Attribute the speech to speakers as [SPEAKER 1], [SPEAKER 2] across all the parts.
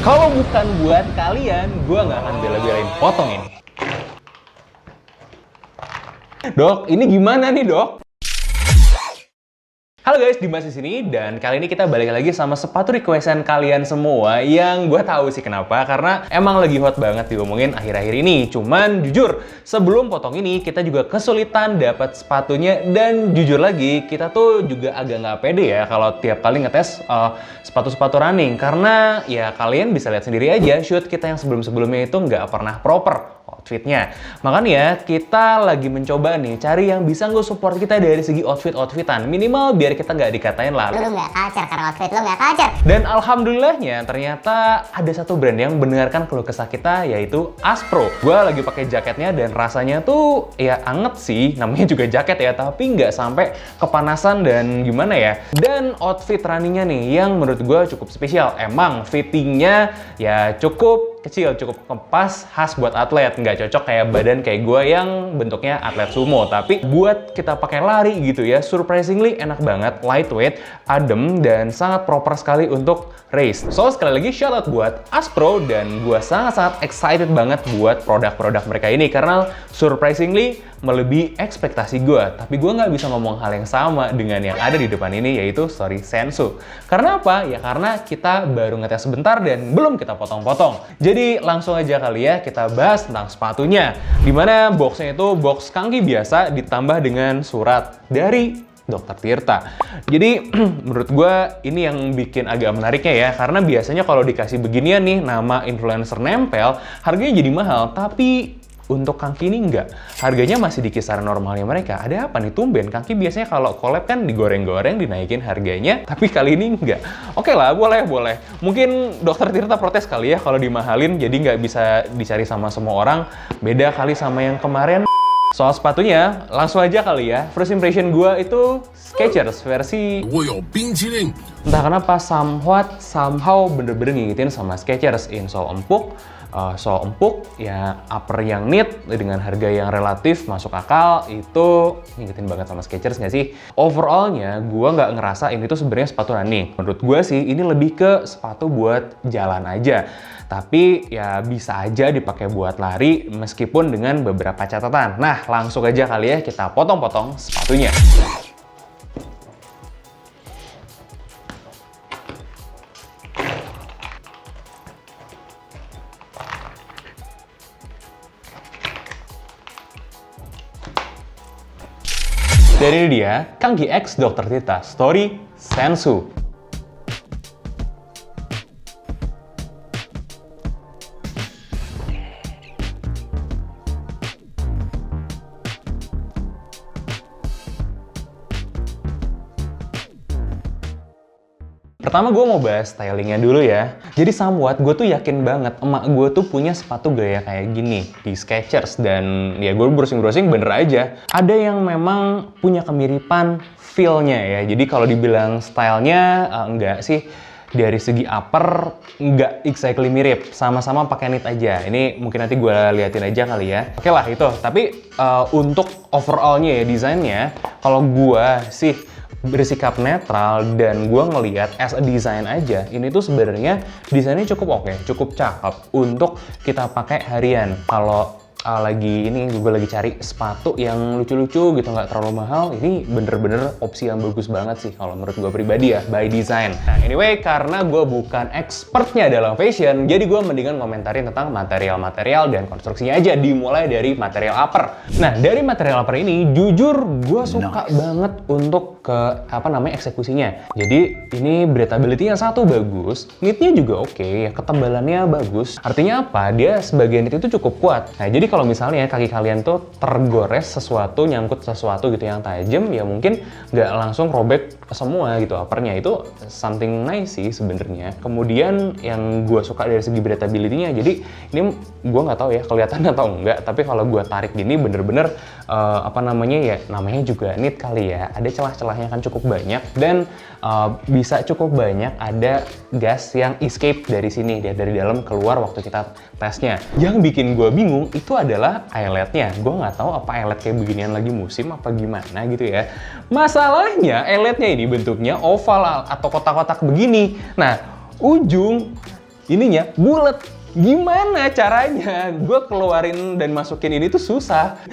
[SPEAKER 1] Kalau bukan buat kalian, gue nggak akan bela-belain potong ini. Dok, ini gimana nih, Dok? Halo guys, Dimas di sini dan kali ini kita balik lagi sama sepatu requestan kalian semua yang gue tahu sih kenapa, karena emang lagi hot banget diomongin akhir-akhir ini. Cuman jujur, sebelum potong ini kita juga kesulitan dapat sepatunya dan jujur lagi kita tuh juga agak nggak pede ya kalau tiap kali ngetes sepatu-sepatu running, karena ya kalian bisa lihat sendiri aja shoot kita yang sebelum-sebelumnya itu nggak pernah proper outfitnya. Makanya kita lagi mencoba nih cari yang bisa nge-support kita dari segi outfitan. Minimal biar kita nggak dikatain lah,
[SPEAKER 2] lu nggak kacer karena outfit lu nggak kacer.
[SPEAKER 1] Dan alhamdulillahnya ternyata ada satu brand yang mendengarkan keluh kesah kita, yaitu Aspro. Gue lagi pakai jaketnya dan rasanya tuh ya anget sih, namanya juga jaket ya, tapi nggak sampai kepanasan dan gimana ya. Dan outfit runningnya nih yang menurut gue cukup spesial. Emang fittingnya ya cukup kecil, cukup pas, khas buat atlet. Nggak cocok kayak badan kayak gue yang bentuknya atlet sumo. Tapi buat kita pakai lari gitu ya, surprisingly enak banget, lightweight, adem, dan sangat proper sekali untuk race. So, sekali lagi shout out buat Aspro, dan gue sangat-sangat excited banget buat produk-produk mereka ini, karena surprisingly melebihi ekspektasi gue. Tapi gue nggak bisa ngomong hal yang sama dengan yang ada di depan ini, yaitu Story Sensu. Karena apa? Ya karena kita baru ngetes sebentar dan belum kita potong-potong. Jadi langsung aja kali ya kita bahas tentang sepatunya. Dimana boxnya itu box kaki biasa ditambah dengan surat dari Dr. Tirta. Jadi menurut gue ini yang bikin agak menariknya ya, karena biasanya kalau dikasih beginian nih nama influencer nempel, harganya jadi mahal, tapi untuk Kangki ini enggak. Harganya masih di kisaran normalnya mereka. Ada apa nih tumben? Kangki biasanya kalau collab kan digoreng-goreng, dinaikin harganya, tapi kali ini enggak. Oke lah, boleh. Mungkin Dr. Tirta protes kali ya kalau dimahalin, jadi nggak bisa dicari sama semua orang. Beda kali sama yang kemarin. Soal sepatunya, langsung aja kali ya. First impression gue itu Skechers versi... Entah kenapa somehow bener-bener ngingetin sama Skechers. Insole empuk, ya upper yang neat dengan harga yang relatif masuk akal, itu ngingetin banget sama Skechers nggak sih? Overallnya gue nggak ngerasa ini tuh sebenarnya sepatu running. Menurut gue sih ini lebih ke sepatu buat jalan aja. Tapi ya bisa aja dipakai buat lari meskipun dengan beberapa catatan. Nah, langsung aja kali ya kita potong-potong sepatunya. Dan ini dia Kangki X Dr. Tirta Story Sensu. Pertama gue mau bahas stylingnya dulu ya. Jadi somewhat gue tuh yakin banget emak gue tuh punya sepatu gaya kayak gini di Skechers, dan ya gue browsing-browsing bener aja. Ada yang memang punya kemiripan feel-nya ya. Jadi kalau dibilang stylenya enggak sih. Dari segi upper nggak exactly mirip, sama-sama pakai knit aja. Ini mungkin nanti gue liatin aja kali ya. Oke lah itu. Tapi untuk overallnya ya, desainnya, kalau gue sih bersikap netral dan gue ngelihat as a design aja, ini tuh sebenarnya desainnya cukup oke, cukup cakep untuk kita pakai harian. Kalau gue lagi cari sepatu yang lucu-lucu gitu, nggak terlalu mahal, ini bener-bener opsi yang bagus banget sih kalau menurut gue pribadi ya, by design. Nah anyway, karena gue bukan expertnya dalam fashion, jadi gue mendingan komentarin tentang material-material dan konstruksinya aja, dimulai dari material upper. Nah dari material upper ini, jujur gue suka banget untuk eksekusinya. Jadi ini breathability-nya satu bagus, knitnya juga oke, ketebalannya bagus. Artinya apa? Dia sebagian knit itu cukup kuat. Nah jadi kalau misalnya kaki kalian tuh tergores sesuatu, nyangkut sesuatu gitu yang tajam, ya mungkin nggak langsung robek semua gitu uppernya. Itu something nice sih sebenarnya. Kemudian yang gue suka dari segi breathability-nya, jadi ini gue nggak tahu ya kelihatan atau enggak, tapi kalau gue tarik gini bener-bener namanya juga knit kali ya. Ada celah-celahnya kan cukup banyak, dan bisa cukup banyak ada gas yang escape dari sini, dari dalam keluar waktu kita tesnya. Yang bikin gue bingung itu adalah eyeletnya. Gue nggak tahu apa eyelet kayak beginian lagi musim apa gimana gitu ya. Masalahnya eyeletnya ini bentuknya oval atau kotak-kotak begini. Nah, ujung ininya bulat. Gimana caranya? Gue keluarin dan masukin ini tuh susah.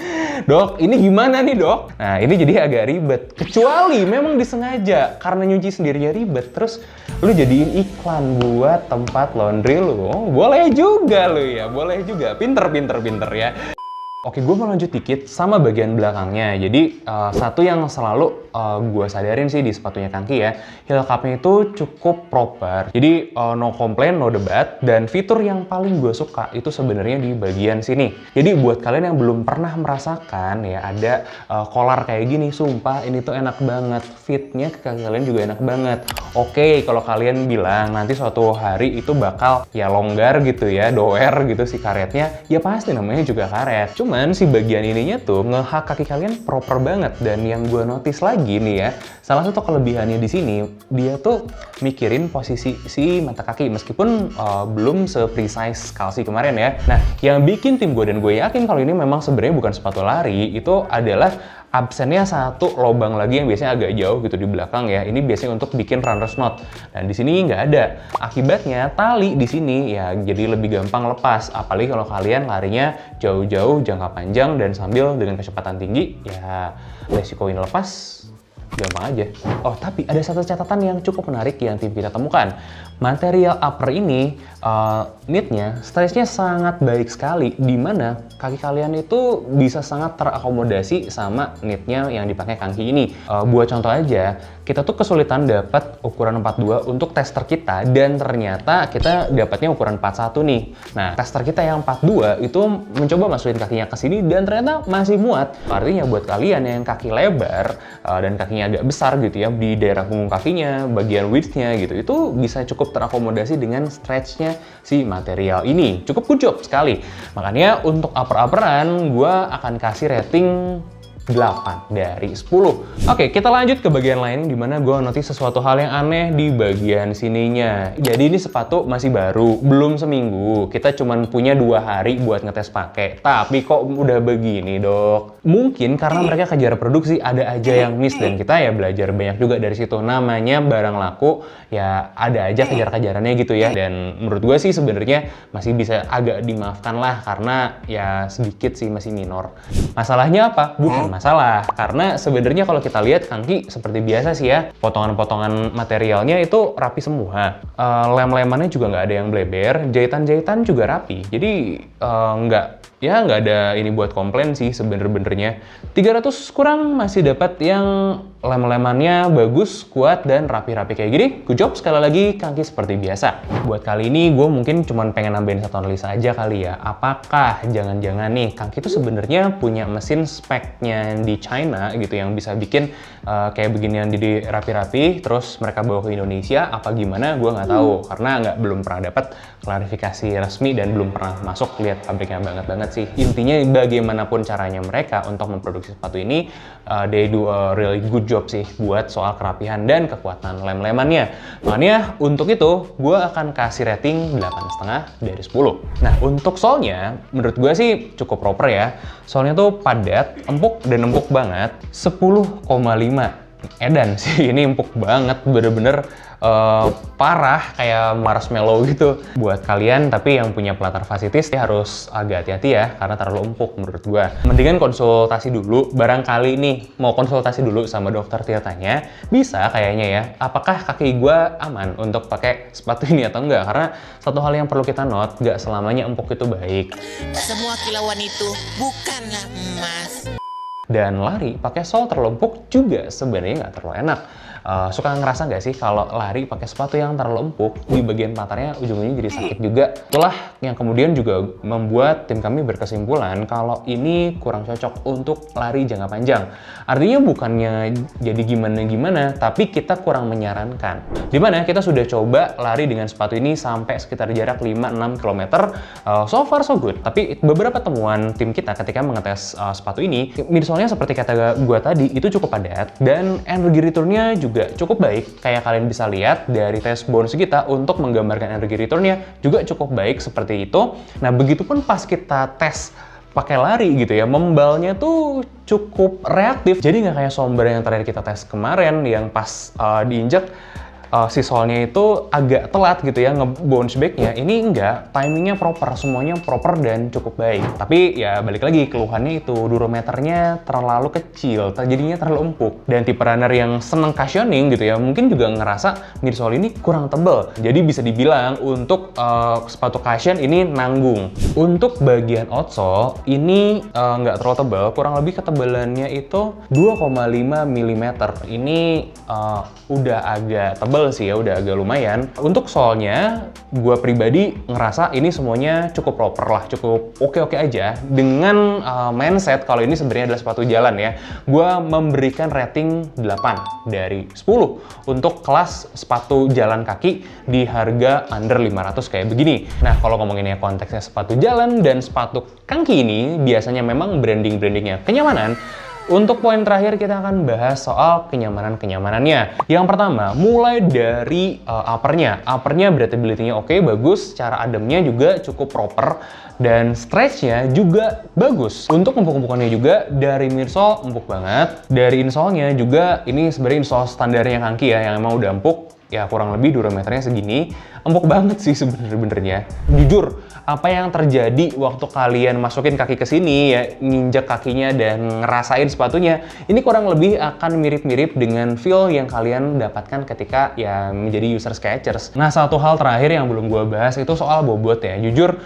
[SPEAKER 1] Dok, ini gimana nih dok? Nah ini jadi agak ribet. Kecuali memang disengaja, karena nyuci sendirinya ribet. Terus lu jadiin iklan buat tempat laundry lu. Oh, boleh juga lu ya, boleh juga. Pinter ya. Oke, gue mau lanjut dikit sama bagian belakangnya. Jadi, satu yang selalu gue sadarin sih di sepatunya Kangki ya, heel cup-nya itu cukup proper. Jadi, no complaint, no debat. Dan fitur yang paling gue suka itu sebenarnya di bagian sini. Jadi, buat kalian yang belum pernah merasakan ya, ada collar kayak gini, sumpah ini tuh enak banget. Fitnya ke kaki kalian juga enak banget. Oke, kalau kalian bilang nanti suatu hari itu bakal ya longgar gitu ya, doer gitu si karetnya, ya pasti namanya juga karet. Cuman si bagian ininya tuh nge-hak kaki kalian proper banget. Dan yang gue notice lagi nih ya, salah satu kelebihannya di sini, dia tuh mikirin posisi si mata kaki meskipun belum se-precise Kalsi kemarin ya. Nah, yang bikin tim gue dan gue yakin kalau ini memang sebenarnya bukan sepatu lari, itu adalah absennya satu lubang lagi yang biasanya agak jauh gitu di belakang ya. Ini biasanya untuk bikin runner's knot. Dan di sini nggak ada. Akibatnya tali di sini ya jadi lebih gampang lepas. Apalagi kalau kalian larinya jauh-jauh jangka panjang dan sambil dengan kecepatan tinggi, ya resiko ini lepas gampang aja. Oh, tapi ada satu catatan yang cukup menarik yang tim kita temukan. Material upper ini, knitnya, stretchnya sangat baik sekali, di mana kaki kalian itu bisa sangat terakomodasi sama knitnya yang dipakai Kangki ini. Buat contoh aja, kita tuh kesulitan dapat ukuran 42 untuk tester kita, dan ternyata kita dapatnya ukuran 41 nih. Nah, tester kita yang 42 itu mencoba masukin kakinya ke sini dan ternyata masih muat. Artinya buat kalian yang kaki lebar dan kakinya agak besar gitu ya, di daerah punggung kakinya, bagian width-nya gitu, itu bisa cukup terakomodasi dengan stretch-nya si material ini. Cukup good job sekali. Makanya untuk upper-upperan, gue akan kasih rating 8 dari 10. Oke, kita lanjut ke bagian lain di mana gue notice sesuatu hal yang aneh di bagian sininya. Jadi ini sepatu masih baru, belum seminggu. Kita cuman punya 2 hari buat ngetes pakai. Tapi kok udah begini, dok? Mungkin karena mereka kejar produksi, ada aja yang miss, dan kita ya belajar banyak juga dari situ. Namanya barang laku, ya ada aja kejar-kejarannya gitu ya. Dan menurut gue sih sebenarnya masih bisa agak dimaafkan lah, karena ya sedikit sih masih minor. Masalahnya apa? Bukan masalah, karena sebenarnya kalau kita lihat Kangki seperti biasa sih ya, potongan-potongan materialnya itu rapi semua. Lem-lemannya juga nggak ada yang bleber, jahitan-jahitan juga rapi, jadi nggak ada ini buat komplain sih sebenernya. 300 kurang masih dapat yang lem-lemannya bagus, kuat, dan rapi-rapi kayak gini. Good job sekali lagi Kangki seperti biasa. Buat kali ini gue mungkin cuma pengen nambahin satu analisa aja kali ya. Apakah jangan-jangan nih Kangki itu sebenarnya punya mesin speknya di China gitu yang bisa bikin kayak beginian jadi rapi-rapi, terus mereka bawa ke Indonesia apa gimana? Gue nggak tahu karena belum pernah dapat klarifikasi resmi dan belum pernah masuk lihat pabriknya banget sih. Intinya bagaimanapun caranya mereka untuk memproduksi sepatu ini, they do a really good job sih buat soal kerapihan dan kekuatan lem-lemannya. Makanya untuk itu gue akan kasih rating 8,5 dari 10. Nah untuk solnya menurut gue sih cukup proper ya. Solnya tuh padat, empuk dan empuk banget. 10,5 edan sih, ini empuk banget, bener-bener parah kayak marshmallow gitu. Buat kalian tapi yang punya plantar fasciitis ya harus agak hati-hati ya, karena terlalu empuk menurut gua. Mendingan konsultasi dulu, barangkali nih mau konsultasi dulu sama dokter Tirtanya, bisa kayaknya ya, apakah kaki gua aman untuk pakai sepatu ini atau enggak. Karena satu hal yang perlu kita note, nggak selamanya empuk itu baik.
[SPEAKER 3] Semua kilauan itu bukanlah emas.
[SPEAKER 1] Dan lari pakai sol terlalu empuk juga sebenarnya nggak terlalu enak. Suka ngerasa nggak sih kalau lari pakai sepatu yang terlalu empuk, di bagian patarnya ujung-ujungnya jadi sakit juga. Itulah yang kemudian juga membuat tim kami berkesimpulan kalau ini kurang cocok untuk lari jangka panjang. Artinya bukannya jadi gimana-gimana, tapi kita kurang menyarankan. Dimana kita sudah coba lari dengan sepatu ini sampai sekitar jarak 5-6 km, so far so good. Tapi beberapa temuan tim kita ketika mengetes sepatu ini, midsole-nya seperti kata gua tadi, itu cukup padat, dan energi return-nya juga cukup baik. Kayak kalian bisa lihat dari tes bounce kita untuk menggambarkan energi return-nya juga cukup baik seperti itu. Nah, begitupun pas kita tes pakai lari gitu ya, membalnya tuh cukup reaktif. Jadi nggak kayak Somber yang terakhir kita tes kemarin yang pas diinjak si solnya itu agak telat gitu ya nge-bounce back-nya. Ini enggak, timingnya proper, semuanya proper dan cukup baik. Tapi ya balik lagi, keluhannya itu durometernya terlalu kecil, jadinya terlalu empuk. Dan tipe runner yang seneng cushioning gitu ya, mungkin juga ngerasa midsole ini kurang tebel. Jadi bisa dibilang untuk sepatu cushion ini nanggung. Untuk bagian outsole ini nggak terlalu tebal, kurang lebih ketebalannya itu 2,5 mm. Ini udah agak tebal sih ya, udah agak lumayan. Untuk solnya, gue pribadi ngerasa ini semuanya cukup proper lah, cukup oke-oke aja. Dengan mindset kalau ini sebenarnya adalah sepatu jalan ya, gue memberikan rating 8 dari 10 untuk kelas sepatu jalan kaki di harga under 500 kayak begini. Nah, kalau ngomonginnya konteksnya sepatu jalan dan sepatu kaki ini biasanya memang branding-brandingnya kenyamanan. Untuk poin terakhir kita akan bahas soal kenyamanan-kenyamanannya. Yang pertama, mulai dari uppernya. Uppernya breathability-nya oke, bagus. Cara ademnya juga cukup proper. Dan stretch-nya juga bagus. Untuk empuk-empukannya juga dari midsole empuk banget. Dari insole-nya juga ini sebenarnya insole standarnya Kanki ya, yang emang udah empuk. Ya kurang lebih durometernya segini, empuk banget sih sebenarnya. Jujur, apa yang terjadi waktu kalian masukin kaki ke sini ya, nginjek kakinya dan ngerasain sepatunya, ini kurang lebih akan mirip-mirip dengan feel yang kalian dapatkan ketika ya menjadi user Skechers. Nah, satu hal terakhir yang belum gue bahas itu soal bobot ya. Jujur,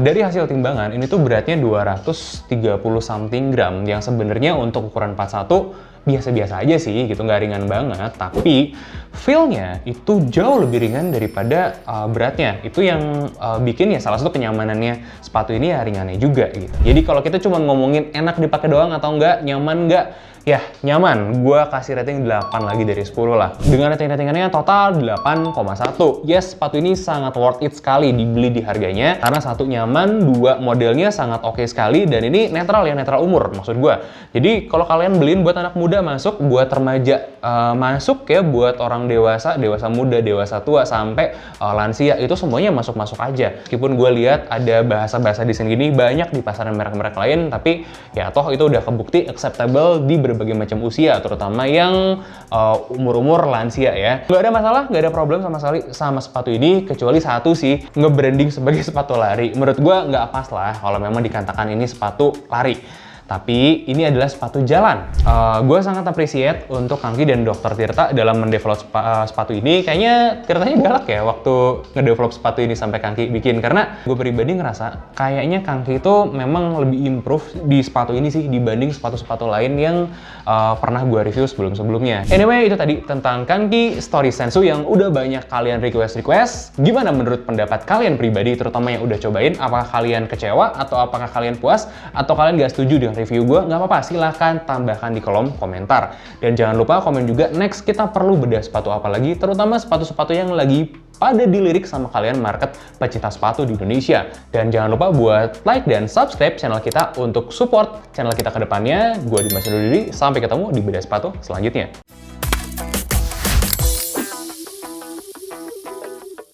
[SPEAKER 1] dari hasil timbangan ini tuh beratnya 230 something gram, yang sebenarnya untuk ukuran 41 biasa-biasa aja sih gitu, nggak ringan banget, tapi feel-nya itu jauh lebih ringan daripada beratnya. Itu yang bikin ya salah satu kenyamanannya sepatu ini ya ringannya juga gitu. Jadi kalau kita cuma ngomongin enak dipakai doang atau enggak, nyaman enggak, ya nyaman. Gua kasih rating 8 lagi dari 10 lah. Dengan rating-ratingannya total 8,1. Yes, sepatu ini sangat worth it sekali dibeli di harganya, karena satu nyaman, dua modelnya sangat oke sekali, dan ini netral ya, netral umur maksud gua. Jadi kalau kalian beliin buat anak muda masuk, buat remaja masuk ya, buat orang dewasa, dewasa muda, dewasa tua, sampai lansia, itu semuanya masuk-masuk aja. Meskipun gue lihat ada bahasa-bahasa desain gini banyak di pasaran merek-merek lain, tapi ya toh itu udah kebukti acceptable di berbagai macam usia, terutama yang umur-umur lansia ya. Nggak ada masalah, nggak ada problem sama sekali sama sepatu ini, kecuali satu sih, nge-branding sebagai sepatu lari. Menurut gue nggak pas lah kalau memang dikatakan ini sepatu lari. Tapi ini adalah sepatu jalan. Gue sangat appreciate untuk Kanki dan Dr. Tirta dalam mendevelop sepatu ini. Kayaknya Tirtanya galak ya waktu ngedevelop sepatu ini sampai Kanki bikin. Karena gue pribadi ngerasa kayaknya Kanki itu memang lebih improve di sepatu ini sih dibanding sepatu-sepatu lain yang pernah gue review sebelum-sebelumnya. Anyway, itu tadi tentang Kanki Story Sensu yang udah banyak kalian request. Gimana menurut pendapat kalian pribadi, terutama yang udah cobain? Apakah kalian kecewa? Atau apakah kalian puas? Atau kalian gak setuju dengan review gue? Nggak apa-apa, silahkan tambahkan di kolom komentar. Dan jangan lupa komen juga next kita perlu bedah sepatu apa lagi, terutama sepatu-sepatu yang lagi pada dilirik sama kalian market pecinta sepatu di Indonesia. Dan jangan lupa buat like dan subscribe channel kita untuk support channel kita ke depannya. Gue Dimas undur diri, sampai ketemu di bedah sepatu selanjutnya.